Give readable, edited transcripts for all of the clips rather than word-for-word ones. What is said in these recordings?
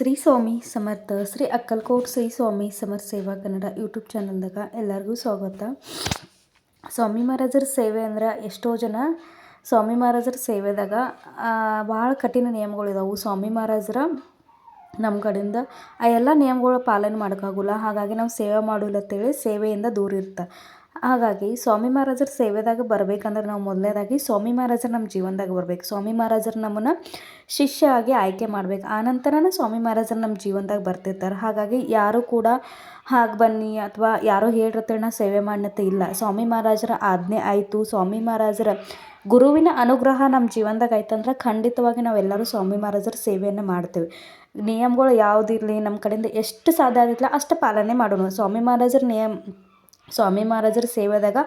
ಶ್ರೀ ಸ್ವಾಮಿ ಸಮರ್ಥ ಶ್ರೀ ಅಕ್ಕಲ್ಕೋಟ್ ಶ್ರೀ ಸ್ವಾಮಿ ಸಮರ್ಥ ಸೇವಾ ಕನ್ನಡ ಯೂಟ್ಯೂಬ್ ಚಾನಲ್ದಾಗ ಎಲ್ಲರಿಗೂ ಸ್ವಾಗತ. ಸ್ವಾಮಿ ಮಹಾರಾಜರ ಸೇವೆ ಅಂದ್ರೆ ಎಷ್ಟೋ ಜನ ಸ್ವಾಮಿ ಮಹಾರಾಜರ ಸೇವೆದಾಗ ಭಾಳ ಕಠಿಣ ನಿಯಮಗಳಿದಾವೆ. ಸ್ವಾಮಿ ಮಹಾರಾಜರ ನಮ್ಮ ಕಡೆಯಿಂದ ಆ ಎಲ್ಲ ನಿಯಮಗಳ ಪಾಲನೆ ಮಾಡೋಕ್ಕಾಗೋಲ್ಲ. ಹಾಗಾಗಿ ನಾವು ಸೇವೆ ಮಾಡೋಲ್ಲ ಅಂತೇಳಿ ಸೇವೆಯಿಂದ ದೂರ ಇರ್ತಾರೆ. ಹಾಗಾಗಿ ಸ್ವಾಮಿ ಮಹಾರಾಜರ ಸೇವೆದಾಗ ಬರಬೇಕಂದ್ರೆ ನಾವು ಮೊದಲನೇದಾಗಿ ಸ್ವಾಮಿ ಮಹಾರಾಜರು ನಮ್ಮ ಜೀವನದಾಗ ಬರ್ಬೇಕು. ಸ್ವಾಮಿ ಮಹಾರಾಜರು ನಮ್ಮನ್ನು ಶಿಷ್ಯ ಆಗಿ ಆಯ್ಕೆ ಮಾಡ್ಬೇಕು. ಆನಂತರನೇ ಸ್ವಾಮಿ ಮಹಾರಾಜರು ನಮ್ಮ ಜೀವನದಾಗ ಬರ್ತಿರ್ತಾರೆ. ಹಾಗಾಗಿ ಯಾರೂ ಕೂಡ ಹಾಗೆ ಬನ್ನಿ ಅಥವಾ ಯಾರೋ ಹೇಳಿರ್ತೇಳಿ ನಾ ಸೇವೆ ಮಾಡಿನಂತ ಇಲ್ಲ. ಸ್ವಾಮಿ ಮಹಾರಾಜರ ಆಜ್ಞೆ ಆಯಿತು, ಸ್ವಾಮಿ ಮಹಾರಾಜರ ಗುರುವಿನ ಅನುಗ್ರಹ ನಮ್ಮ ಜೀವನದಾಗ ಆಯ್ತಂದ್ರೆ ಖಂಡಿತವಾಗಿ ನಾವೆಲ್ಲರೂ ಸ್ವಾಮಿ ಮಹಾರಾಜರ ಸೇವೆಯನ್ನು ಮಾಡ್ತೇವೆ. ನಿಯಮಗಳು ಯಾವುದಿರಲಿ ನಮ್ಮ ಕಡೆಯಿಂದ ಎಷ್ಟು ಸಾಧ್ಯ ಆಗೈತಲ್ಲ ಅಷ್ಟು ಪಾಲನೆ ಮಾಡೋಣ. ಸ್ವಾಮಿ ಮಹಾರಾಜರ ಸೇವೆದಾಗ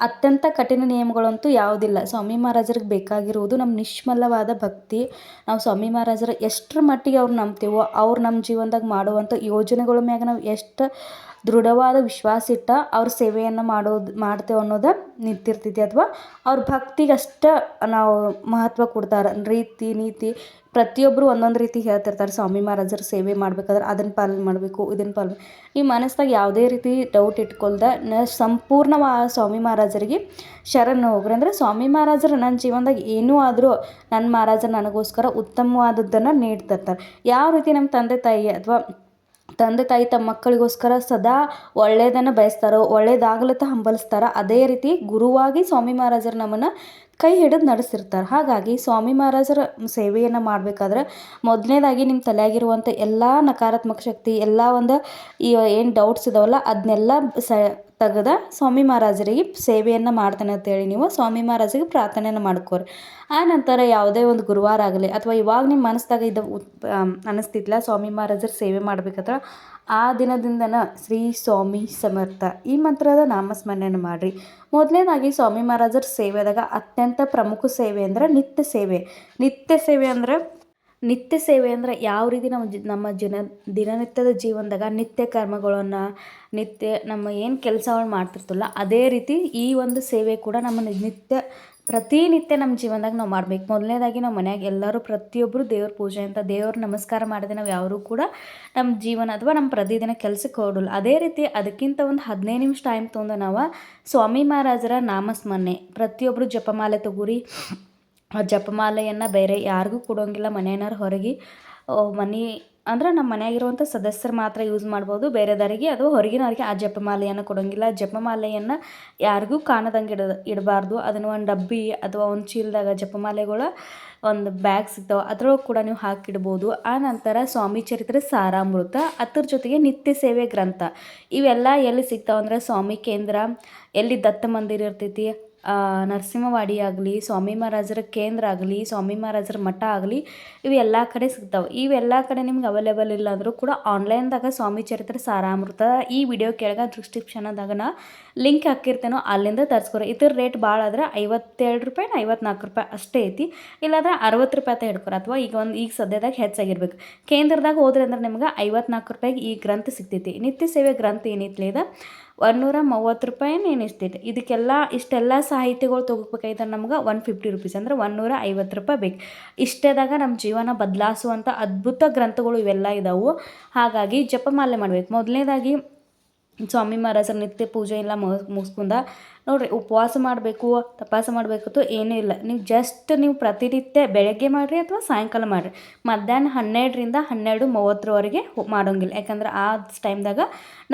ಅತ್ಯಂತ ಕಠಿಣ ನಿಯಮಗಳಂತೂ ಯಾವುದಿಲ್ಲ. ಸ್ವಾಮಿ ಮಹಾರಾಜರಿಗೆ ಬೇಕಾಗಿರುವುದು ನಮ್ಮ ನಿಷ್ಮಲವಾದ ಭಕ್ತಿ. ನಾವು ಸ್ವಾಮಿ ಮಹಾರಾಜರ ಎಷ್ಟರ ಮಟ್ಟಿಗೆ ಅವ್ರು ನಂಬ್ತೀವೋ ಅವ್ರು ನಮ್ಮ ಜೀವನದಾಗ ಮಾಡುವಂಥ ಯೋಜನೆಗಳ ಮ್ಯಾಗ ನಾವು ಎಷ್ಟು ದೃಢವಾದ ವಿಶ್ವಾಸ ಇಟ್ಟ ಅವ್ರ ಸೇವೆಯನ್ನು ಮಾಡ್ತೇವೆ ಅನ್ನೋದು ನಿಂತಿರ್ತೈತಿ. ಅಥವಾ ಅವ್ರ ಭಕ್ತಿಗೆ ಅಷ್ಟು ನಾವು ಮಹತ್ವ ಕೊಡ್ತಾರೆ. ರೀತಿ ನೀತಿ ಪ್ರತಿಯೊಬ್ಬರು ಒಂದೊಂದು ರೀತಿ ಹೇಳ್ತಿರ್ತಾರೆ. ಸ್ವಾಮಿ ಮಹಾರಾಜರ ಸೇವೆ ಮಾಡ್ಬೇಕಾದ್ರೆ ಅದನ್ನು ಪಾಲನೆ ಮಾಡಬೇಕು, ಇದನ್ನು ಪಾಲನೆ. ಈ ಮನಸ್ಸಿನಾಗ ಯಾವುದೇ ರೀತಿ ಡೌಟ್ ಇಟ್ಕೊಳ್ದ ಸಂಪೂರ್ಣವಾದ ಸ್ವಾಮಿ ಮಹಾರಾಜರಿಗೆ ಶರಣ ಹೋಗ್ರಿ. ಅಂದರೆ ಸ್ವಾಮಿ ಮಹಾರಾಜರು ನನ್ನ ಜೀವನದಾಗ ಏನೂ ಆದರೂ ನನ್ನ ಮಹಾರಾಜರು ನನಗೋಸ್ಕರ ಉತ್ತಮವಾದದ್ದನ್ನು ನೀಡ್ತಿರ್ತಾರೆ. ಯಾವ ರೀತಿ ನಮ್ಮ ತಂದೆ ತಾಯಿ ತಮ್ಮ ಮಕ್ಕಳಿಗೋಸ್ಕರ ಸದಾ ಒಳ್ಳೆಯದನ್ನು ಬಯಸ್ತಾರೋ, ಒಳ್ಳೇದಾಗ್ಲತ್ತ ಹಂಬಲಿಸ್ತಾರೋ, ಅದೇ ರೀತಿ ಗುರುವಾಗಿ ಸ್ವಾಮಿ ಮಹಾರಾಜರು ನಮ್ಮನ್ನು ಕೈ ಹಿಡಿದು ನಡೆಸಿರ್ತಾರೆ. ಹಾಗಾಗಿ ಸ್ವಾಮಿ ಮಹಾರಾಜರ ಸೇವೆಯನ್ನು ಮಾಡಬೇಕಾದ್ರೆ ಮೊದಲನೇದಾಗಿ ನಿಮ್ಮ ತಲೆಯಾಗಿರುವಂಥ ಎಲ್ಲ ನಕಾರಾತ್ಮಕ ಶಕ್ತಿ ಎಲ್ಲ ಏನು ಡೌಟ್ಸ್ ಇದಾವಲ್ಲ ಅದನ್ನೆಲ್ಲ ತೆಗೆದ ಸ್ವಾಮಿ ಮಹಾರಾಜರಿಗೆ ಸೇವೆಯನ್ನು ಮಾಡ್ತಾನೆ ಅಂತೇಳಿ ನೀವು ಸ್ವಾಮಿ ಮಹಾರಾಜರಿಗೆ ಪ್ರಾರ್ಥನೆಯನ್ನು ಮಾಡ್ಕೋರಿ. ಆ ನಂತರ ಯಾವುದೇ ಒಂದು ಗುರುವಾರ ಆಗಲಿ ಅಥವಾ ಇವಾಗ ನಿಮ್ಮ ಮನಸ್ಸಿದಾಗ ಅನ್ನಿಸ್ತಿತ್ತಲ್ಲ ಸ್ವಾಮಿ ಮಹಾರಾಜರ ಸೇವೆ ಮಾಡ್ಬೇಕಾದ್ರೆ ಆ ದಿನದಿಂದನ ಶ್ರೀ ಸ್ವಾಮಿ ಸಮರ್ಥ ಈ ಮಂತ್ರದ ನಾಮಸ್ಮರಣೆಯನ್ನು ಮಾಡಿರಿ. ಮೊದಲನೇದಾಗಿ ಸ್ವಾಮಿ ಮಹಾರಾಜರ ಸೇವೆದಾಗ ಅತ್ಯಂತ ಪ್ರಮುಖ ಸೇವೆ ಅಂದ್ರೆ ನಿತ್ಯ ಸೇವೆ ಅಂದ್ರೆ ಯಾವ ರೀತಿ ನಮ್ಮ ದಿನನಿತ್ಯದ ಜೀವನದಾಗ ನಿತ್ಯ ಕರ್ಮಗಳನ್ನು ನಮ್ಮ ಏನು ಕೆಲಸಗಳು ಮಾಡ್ತಿರ್ತಲ್ಲ ಅದೇ ರೀತಿ ಈ ಒಂದು ಸೇವೆ ಕೂಡ ನಮ್ಮ ಪ್ರತಿನಿತ್ಯ ನಮ್ಮ ಜೀವನದಾಗ ನಾವು ಮಾಡ್ಬೇಕು. ಮೊದಲನೇದಾಗಿ ನಾವು ಮನ್ಯಾಗ ಎಲ್ಲರೂ ಪ್ರತಿಯೊಬ್ಬರು ದೇವ್ರ ಪೂಜೆ ಅಂತ ದೇವ್ರ ನಮಸ್ಕಾರ ಮಾಡಿದೆ ನಾವು ಯಾರೂ ಕೂಡ ನಮ್ಮ ಜೀವನ ಅಥವಾ ನಮ್ಮ ಪ್ರತಿದಿನ ಕೆಲಸಕ್ಕೆ ಹೊರಡಲ್ಲ. ಅದೇ ರೀತಿ ಅದಕ್ಕಿಂತ ಒಂದು 15 ನಿಮಿಷ ಟೈಮ್ ತೊಗೊಂಡು ನಾವು ಸ್ವಾಮಿ ಮಹಾರಾಜರ ನಾಮಸ್ಮರಣೆ ಪ್ರತಿಯೊಬ್ಬರು ಜಪಮಾಲೆ ತಗೋರಿ. ಆ ಜಪಮಾಲೆಯನ್ನು ಬೇರೆ ಯಾರಿಗೂ ಕೊಡೋಂಗಿಲ್ಲ. ಮನೆಯವ್ರು ಹೊರಗೆ ಅಂದ್ರೆ ನಮ್ಮ ಮನೆಯಾಗಿರುವಂಥ ಸದಸ್ಯರು ಮಾತ್ರ ಯೂಸ್ ಮಾಡ್ಬೋದು. ಬೇರೆದವರಿಗೆ ಅದು ಹೊರಗಿನವರಿಗೆ ಆ ಜಪಮಾಲೆಯನ್ನು ಕೊಡೋಂಗಿಲ್ಲ. ಜಪಮಾಲೆಯನ್ನು ಯಾರಿಗೂ ಕಾಣದಂಗೆ ಇಡಬಾರ್ದು. ಅದನ್ನು ಒಂದು ಡಬ್ಬಿ ಅಥವಾ ಒಂದು ಚೀಲದಾಗ ಜಪಮಾಲೆಗಳ ಒಂದು ಬ್ಯಾಗ್ ಸಿಗ್ತಾವೆ ಅದ್ರೊಳಗೆ ಕೂಡ ನೀವು ಹಾಕಿಡ್ಬೋದು. ಆ ನಂತರ ಸ್ವಾಮಿ ಚರಿತ್ರೆ ಸಾರಾಮೃತ, ಅದ್ರ ಜೊತೆಗೆ ನಿತ್ಯ ಸೇವೆ ಗ್ರಂಥ ಇವೆಲ್ಲ ಎಲ್ಲಿ ಸಿಗ್ತಾವಂದ್ರೆ ಸ್ವಾಮಿ ಕೇಂದ್ರ, ಎಲ್ಲಿ ದತ್ತ ಮಂದಿರ ಇರ್ತೈತಿ, ನರಸಿಂಹವಾಡಿ ಆಗಲಿ, ಸ್ವಾಮಿ ಮಹಾರಾಜರ ಕೇಂದ್ರ ಆಗಲಿ, ಸ್ವಾಮಿ ಮಹಾರಾಜರ ಮಠ ಆಗಲಿ, ಇವೆಲ್ಲ ಕಡೆ ಸಿಗ್ತಾವೆ. ಇವೆಲ್ಲ ಕಡೆ ನಿಮ್ಗೆ ಅವೈಲೇಬಲ್ ಇಲ್ಲ ಅಂದರೂ ಕೂಡ ಆನ್ಲೈನ್ದಾಗ ಸ್ವಾಮಿ ಚರಿತ್ರೆ ಸಾರಾಮೃತ ಈ ವಿಡಿಯೋ ಕೆಳಗೆ ಡಿಸ್ಕ್ರಿಪ್ಷನ್ದಾಗ ನಾ ಲಿಂಕ್ ಹಾಕಿರ್ತೇನೋ ಅಲ್ಲಿಂದ ತರಿಸ್ಕೊರಿ. ಇದ್ರ ರೇಟ್ ಭಾಳ ಆದ್ರೆ 57 ರೂಪಾಯಿ 54 ರೂಪಾಯಿ ಅಷ್ಟೇ ಐತಿ. ಇಲ್ಲಾಂದ್ರೆ 60 ರೂಪಾಯಿ ಅಂತ ಹಿಡ್ಕೊರಿ. ಅಥವಾ ಈಗ ಸದ್ಯದಾಗ ಹೆಚ್ಚಾಗಿರ್ಬೇಕು. ಕೇಂದ್ರದಾಗ ಹೋದ್ರೆ ಅಂದ್ರೆ ನಿಮ್ಗೆ 54 ರೂಪಾಯಿಗೆ ಈ ಗ್ರಂಥ ಸಿಗ್ತೈತಿ. ನಿತ್ಯ ಸೇವೆ ಗ್ರಂಥ ಏನೈತಿ ಇದು 130 ರೂಪಾಯಿ ಏನಿಸ್ತೈತೆ. ಇಷ್ಟೆಲ್ಲ ಸಾಹಿತ್ಯಗಳು ತೊಗೋಬೇಕಾಯ್ತಾರೆ ನಮ್ಗೆ 150 ರೂಪೀಸ್ ಅಂದ್ರೆ 150 ರೂಪಾಯಿ ಬೇಕು. ಇಷ್ಟೇದಾಗ ನಮ್ಮ ಜೀವನ ಬದಲಾಯಿಸುವಂಥ ಅದ್ಭುತ ಗ್ರಂಥಗಳು ಇವೆಲ್ಲ ಇದಾವೆ. ಹಾಗಾಗಿ ಜಪಮಾಲೆ ಮಾಡಬೇಕು. ಮೊದಲನೇದಾಗಿ ಸ್ವಾಮಿ ಮಹಾರಾಜರ ನಿತ್ಯ ಪೂಜೆ ಎಲ್ಲ ಮುಗಿಸ್ಕೊಂಡ ನೋಡಿರಿ, ಉಪವಾಸ ಮಾಡಬೇಕು ತಪಾಸ ಮಾಡಬೇಕಂತೂ ಏನೂ ಇಲ್ಲ. ನೀವು ಪ್ರತಿನಿತ್ಯ ಬೆಳಗ್ಗೆ ಮಾಡಿರಿ ಅಥವಾ ಸಾಯಂಕಾಲ ಮಾಡಿರಿ. ಮಧ್ಯಾಹ್ನ 12ರಿಂದ 12:30 ಮಾಡೋಂಗಿಲ್ಲ. ಯಾಕಂದ್ರೆ ಆ ಟೈಮ್ದಾಗ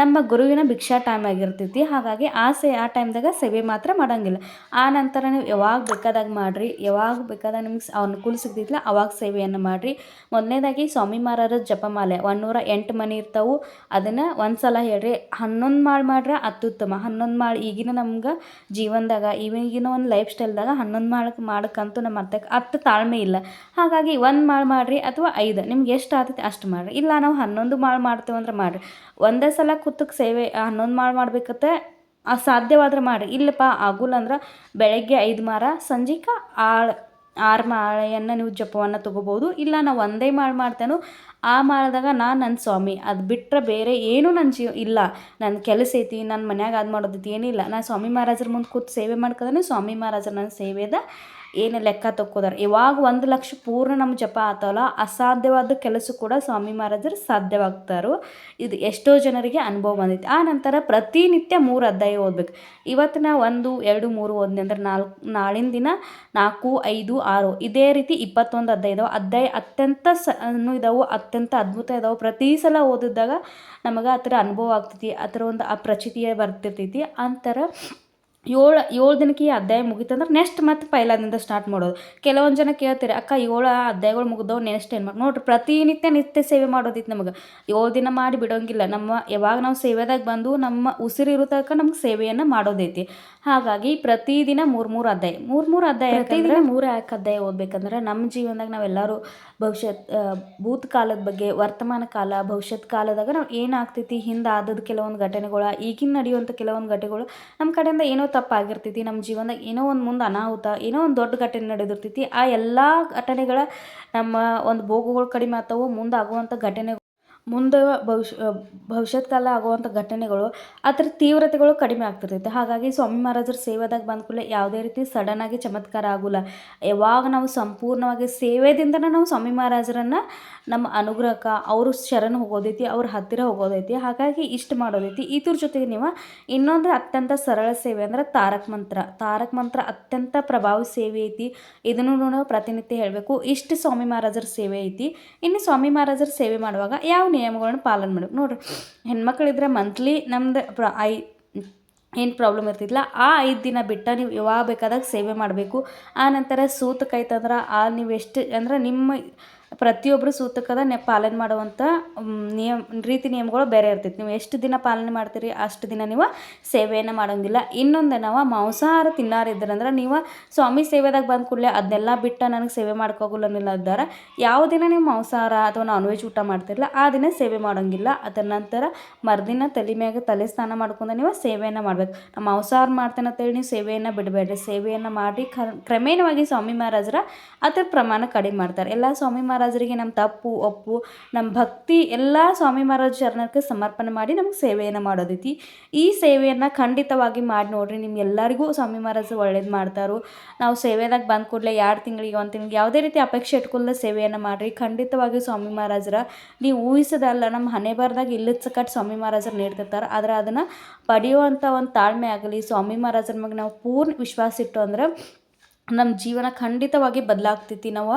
ನಮ್ಮ ಗುರುವಿನ ಭಿಕ್ಷಾ ಟೈಮ್ ಆಗಿರ್ತೈತಿ. ಹಾಗಾಗಿ ಆ ಟೈಮ್ದಾಗ ಸೇವೆ ಮಾತ್ರ ಮಾಡೋಂಗಿಲ್ಲ. ಆ ನಂತರ ನೀವು ಯಾವಾಗ ಬೇಕಾದಾಗ ಮಾಡಿರಿ. ಯಾವಾಗ ಬೇಕಾದಾಗ ನಿಮ್ಗೆ ಅನುಕೂಲ ಸಿಗ್ತೈತಿಲ್ಲ ಅವಾಗ ಸೇವೆಯನ್ನು ಮಾಡಿರಿ. ಮೊದಲನೇದಾಗಿ ಸ್ವಾಮಿ ಮಹಾರಾಜರ ಜಪಮಾಲೆ 108 ಮನೆ ಇರ್ತಾವೆ. ಅದನ್ನು ಒಂದು ಸಲ ಹೇಳ್ರಿ. 11 ಮಾಳು ಮಾಡ್ರೆ ಅತ್ಯುತ್ತಮ. 11 ಮಾಳು ಈಗಿನ ನಮ್ಗೆ ಜೀವನದಾಗ ಈಗಿನ ಒಂದು ಲೈಫ್ ಸ್ಟೈಲ್ದಾಗ 11 ಮಾಡೋಕ್ಕಂತೂ ನಮ್ಮ ಅಷ್ಟು ತಾಳ್ಮೆ ಇಲ್ಲ. ಹಾಗಾಗಿ 1 ಮಾಳು ಮಾಡಿರಿ ಅಥವಾ 5 ನಿಮ್ಗೆ ಎಷ್ಟು ಆಗ್ತೈತಿ ಅಷ್ಟು ಮಾಡಿರಿ. ಇಲ್ಲ ನಾವು 11 ಮಾಳು ಮಾಡ್ತೇವೆ ಅಂದ್ರೆ ಮಾಡಿರಿ. ಒಂದೇ ಸಲ ಕೂತಕ್ಕೆ ಸೇವೆ 11 ಮಾಳು ಮಾಡ್ಬೇಕತ್ತೆ ಸಾಧ್ಯವಾದ್ರೆ ಮಾಡಿರಿ. ಇಲ್ಲಪ್ಪ ಆಗೋಲ್ಲ ಅಂದ್ರೆ ಬೆಳಗ್ಗೆ 5 ಮಾರ ಸಂಜೆಗೆ 6 ಮಾಳೆಯನ್ನು ನೀವು ಜಪವನ್ನು ತೊಗೋಬೋದು. ಇಲ್ಲ ನಾವು ಒಂದೇ ಮಾಳು ಮಾಡ್ತೇನೋ ಆ ಮಾಳದಾಗ ನನ್ನ ಸ್ವಾಮಿ ಅದು ಬಿಟ್ಟರೆ ಬೇರೆ ಏನೂ ನನ್ನ ಇಲ್ಲ. ನನ್ನ ಕೆಲಸ ಐತಿ, ನನ್ನ ಮನ್ಯಾಗ ಅದು ಮಾಡೋದೈತಿ ಏನಿಲ್ಲ. ನಾನು ಸ್ವಾಮಿ ಮಹಾರಾಜರ ಮುಂದೆ ಕೂತು ಸೇವೆ ಮಾಡ್ಕೋದ್ರೆ ಸ್ವಾಮಿ ಮಹಾರಾಜರು ನನ್ನ ಸೇವೆದ ಏನು ಲೆಕ್ಕ ತಕ್ಕೋದಾರ. ಯಾವಾಗ 1 ಲಕ್ಷ ಪೂರ್ಣ ನಮ್ಮ ಜಪ ಆತವಲ್ಲ, ಅಸಾಧ್ಯವಾದ ಕೆಲಸ ಕೂಡ ಸ್ವಾಮಿ ಮಹಾರಾಜರು ಸಾಧ್ಯವಾಗ್ತಾರೋ. ಇದು ಎಷ್ಟೋ ಜನರಿಗೆ ಅನುಭವ ಬಂದೈತಿ. ಆ ನಂತರ ಪ್ರತಿನಿತ್ಯ 3 ಅಧ್ಯಾಯ ಓದ್ಬೇಕು. ಇವತ್ತು ನಾ 1, 2, 3 ಓದ್ನಿ ಅಂದ್ರೆ ನಾಳಿನ ದಿನ 4, 5, 6 ಇದೇ ರೀತಿ 21 ಅಧ್ಯಾಯ ಇದಾವೆ. ಅಧ್ಯಾಯ ಅತ್ಯಂತ ಇದಾವೆ, ಅತ್ಯಂತ ಅದ್ಭುತ ಇದಾವೆ. ಪ್ರತಿ ಸಲ ಓದಿದಾಗ ನಮಗೆ ಆ ಥರ ಅನುಭವ ಆಗ್ತೈತಿ, ಆ ಥರ ಒಂದು ಅಪ್ರಚಿತಿಯೇ ಬರ್ತಿರ್ತೈತಿ. ಅಂತರ 7 ದಿನಕ್ಕೆ ಈ ಅಧ್ಯಾಯ ಮುಗಿತಂದ್ರೆ ನೆಕ್ಸ್ಟ್ ಮತ್ತೆ ಪೈಲಾದಿಂದ ಸ್ಟಾರ್ಟ್ ಮಾಡೋದು. ಕೆಲವೊಂದು ಜನ ಕೇಳ್ತೀರಿ, ಅಕ್ಕ 7 ಅಧ್ಯಾಯಗಳು ಮುಗಿದವು ನೆಕ್ಸ್ಟ್ ಏನು ಮಾಡಿ ನೋಡ್ರಿ. ಪ್ರತಿನಿತ್ಯ ನಿತ್ಯ ಸೇವೆ ಮಾಡೋದಿತ್ತು ನಮಗೆ. 7 ದಿನ ಮಾಡಿ ಬಿಡೋಂಗಿಲ್ಲ. ಯಾವಾಗ ನಾವು ಸೇವೆದಾಗ ಬಂದು ನಮ್ಮ ಉಸಿರಿರೋ ತನಕ ನಮ್ಗೆ ಸೇವೆಯನ್ನು ಮಾಡೋದೈತಿ. ಹಾಗಾಗಿ ಪ್ರತಿದಿನ 3 ಅಧ್ಯಾಯ 3 ಅಧ್ಯಾಯ ಪ್ರತಿದಿನ 3 ಯಾಕೆ ಅಧ್ಯಾಯ ಓದ್ಬೇಕಂದ್ರೆ ನಮ್ಮ ಜೀವನದಾಗ ನಾವೆಲ್ಲರೂ ಭೂತಕಾಲದ ಬಗ್ಗೆ, ವರ್ತಮಾನ ಕಾಲ, ಭವಿಷ್ಯತ್ ಕಾಲದಾಗ ನಾವು ಏನಾಗ್ತೈತಿ, ಹಿಂದೆ ಆದದ್ದು ಕೆಲವೊಂದು ಘಟನೆಗಳು, ಈಗಿನ ನಡೆಯುವಂಥ ಕೆಲವೊಂದು ಘಟನೆಗಳು, ನಮ್ಮ ಕಡೆಯಿಂದ ಏನೋ ತಪ್ಪಾಗಿರ್ತೈತಿ, ನಮ್ಮ ಜೀವನದಾಗ ಏನೋ ಒಂದು ಮುಂದೆ ಅನಾಹುತ, ಏನೋ ಒಂದು ದೊಡ್ಡ ಘಟನೆ ನಡೆದಿರ್ತೈತಿ. ಆ ಎಲ್ಲ ಘಟನೆಗಳ ನಮ್ಮ ಒಂದು ಭೋಗಗಳು ಕಡಿಮೆ ಆಗ್ತಾವೆ. ಮುಂದೆ ಆಗುವಂಥ ಘಟನೆ, ಮುಂದೆ ಭವಿಷ್ಯತ್ ಕಾಲ ಆಗುವಂಥ ಘಟನೆಗಳು, ಅದರ ತೀವ್ರತೆಗಳು ಕಡಿಮೆ ಆಗ್ತಿರ್ತೈತೆ. ಹಾಗಾಗಿ ಸ್ವಾಮಿ ಮಹಾರಾಜರ ಸೇವೆದಾಗ ಬಂದ ಕೂಡಲೇ ಯಾವುದೇ ರೀತಿ ಸಡನ್ನಾಗಿ ಚಮತ್ಕಾರ ಆಗೋಲ್ಲ. ಯಾವಾಗ ನಾವು ಸಂಪೂರ್ಣವಾಗಿ ಸೇವೆದಿಂದನೇ ನಾವು ಸ್ವಾಮಿ ಮಹಾರಾಜರನ್ನು ನಮ್ಮ ಅನುಗ್ರಹಕ್ಕೆ ಅವರು ಶರಣ ಹೋಗೋದೈತಿ, ಅವ್ರ ಹತ್ತಿರ ಹೋಗೋದೈತಿ. ಹಾಗಾಗಿ ಇಷ್ಟು ಮಾಡೋದೈತಿ. ಇದ್ರ ಜೊತೆಗೆ ನೀವು ಇನ್ನೊಂದು ಅತ್ಯಂತ ಸರಳ ಸೇವೆ ಅಂದ್ರೆ ತಾರಕ ಮಂತ್ರ ಅತ್ಯಂತ ಪ್ರಭಾವಿ ಸೇವೆ ಐತಿ. ಇದನ್ನು ನಾವು ಪ್ರತಿನಿತ್ಯ ಹೇಳಬೇಕು. ಇಷ್ಟು ಸ್ವಾಮಿ ಮಹಾರಾಜರ ಸೇವೆ ಐತಿ. ಇನ್ನು ಸ್ವಾಮಿ ಮಹಾರಾಜರ ಸೇವೆ ಮಾಡುವಾಗ ಯಾವ ನಿಯಮಗಳನ್ನ ಪಾಲನೆ ಮಾಡ್ಬೇಕು ನೋಡ್ರಿ. ಹೆಣ್ಮಕ್ಳಿದ್ರೆ ಮಂತ್ಲಿ ನಮ್ದು ಏನು ಪ್ರಾಬ್ಲಮ್ ಇರ್ತಿದ್ದಿಲ್ಲ, ಆ 5 ದಿನ ಬಿಟ್ಟು ನೀವು ಯಾವಾಗ ಬೇಕಾದಾಗ ಸೇವೆ ಮಾಡಬೇಕು. ಆ ನಂತರ ಸೂತಕೈತಂದ್ರೆ ನೀವು ಎಷ್ಟು ಅಂದ್ರೆ ನಿಮ್ಮ ಪ್ರತಿಯೊಬ್ಬರು ಸೂತಕದ ಪಾಲನೆ ಮಾಡುವಂಥ ರೀತಿ ನಿಯಮಗಳು ಬೇರೆ ಇರ್ತೈತಿ. ನೀವು ಎಷ್ಟು ದಿನ ಪಾಲನೆ ಮಾಡ್ತೀರಿ ಅಷ್ಟು ದಿನ ನೀವು ಸೇವೆಯನ್ನು ಮಾಡೋಂಗಿಲ್ಲ. ಇನ್ನೊಂದು ನಾವು ಮಾಂಸಾಹಾರ ತಿನ್ನಾರಿದ್ರಂದ್ರೆ ನೀವು ಸ್ವಾಮಿ ಸೇವೆದಾಗ ಬಂದ ಕೂಡಲೇ ಅದನ್ನೆಲ್ಲ ಬಿಟ್ಟು ನನಗೆ ಸೇವೆ ಮಾಡ್ಕೋಗಿಲ್ಲ ಇದ್ದಾರೆ. ಯಾವ ದಿನ ನೀವು ಮಾಂಸಾಹಾರ ಅಥವಾ ನಾನ್ ವೆಜ್ ಊಟ ಮಾಡ್ತಿರಲ್ಲ ಆ ದಿನ ಸೇವೆ ಮಾಡೋಂಗಿಲ್ಲ. ಅದರ ನಂತರ ಮರುದಿನ ತಲೆ ಮ್ಯಾಗ ತಲೆ ಸ್ನಾನ ಮಾಡ್ಕೊಂಡು ನೀವು ಸೇವೆಯನ್ನು ಮಾಡಬೇಕು. ನಾವು ಮಾಂಸಾಹಾರ ಮಾಡ್ತೇನೆ ಅಂತೇಳಿ ನೀವು ಸೇವೆಯನ್ನು ಬಿಡಬೇಡ್ರಿ. ಸೇವೆಯನ್ನು ಮಾಡಿ ಕ್ರಮೇಣವಾಗಿ ಸ್ವಾಮಿ ಮಹಾರಾಜರ ಅದರ ಪ್ರಮಾಣ ಕಡಿಮೆ ಮಾಡ್ತಾರೆ. ಎಲ್ಲ ಸ್ವಾಮಿ ಮಹಾರಾಜರಿಗೆ ನಮ್ಮ ತಪ್ಪು ಒಪ್ಪು ನಮ್ಮ ಭಕ್ತಿ ಎಲ್ಲ ಸ್ವಾಮಿ ಮಹಾರಾಜ ಚರಣಕ್ಕೆ ಸಮರ್ಪಣೆ ಮಾಡಿ ನಮ್ಗೆ ಸೇವೆಯನ್ನು ಮಾಡೋದೈತಿ. ಈ ಸೇವೆಯನ್ನು ಖಂಡಿತವಾಗಿ ಮಾಡಿ ನೋಡ್ರಿ. ನಿಮ್ಗೆಲ್ಲರಿಗೂ ಸ್ವಾಮಿ ಮಹಾರಾಜರು ಒಳ್ಳೇದು ಮಾಡ್ತಾರೋ. ನಾವು ಸೇವೆದಾಗ ಬಂದ ಕೂಡಲೇ 2 ತಿಂಗಳಿಗೆ 1 ತಿಂಗಳಿಗೆ ಯಾವುದೇ ರೀತಿ ಅಪೇಕ್ಷೆ ಇಟ್ಕೊಳ್ಳದೆ ಸೇವೆಯನ್ನು ಮಾಡಿರಿ. ಖಂಡಿತವಾಗಿ ಸ್ವಾಮಿ ಮಹಾರಾಜರ ನೀವು ಊಹಿಸೋದಲ್ಲ, ನಮ್ಮ ಹಣೆ ಬರದಾಗ ಇಲ್ಲದ ಕಟ್ಟು ಸ್ವಾಮಿ ಮಹಾರಾಜರು ನೀಡ್ತಿರ್ತಾರೆ. ಆದರೆ ಅದನ್ನು ಪಡೆಯುವಂಥ ಒಂದು ತಾಳ್ಮೆ ಆಗಲಿ, ಸ್ವಾಮಿ ಮಹಾರಾಜರ ಮ್ಯಾಗೆ ನಾವು ಪೂರ್ಣ ವಿಶ್ವಾಸ ಇಟ್ಟು ಅಂದ್ರೆ ನಮ್ಮ ಜೀವನ ಖಂಡಿತವಾಗಿ ಬದಲಾಗ್ತೈತಿ. ನಾವು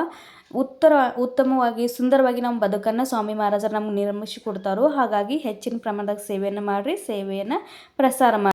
ಉತ್ತಮವಾಗಿ ಸುಂದರವಾಗಿ ನಮ್ಮ ಬದುಕನ್ನು ಸ್ವಾಮಿ ಮಹಾರಾಜರು ನಮ್ಗೆ ನಿರ್ಮಿಸಿ ಕೊಡ್ತಾರೋ. ಹಾಗಾಗಿ ಹೆಚ್ಚಿನ ಪ್ರಮಾಣದಾಗ ಸೇವೆಯನ್ನು ಮಾಡಿರಿ, ಸೇವೆಯನ್ನು ಪ್ರಸಾರ ಮಾಡಿ.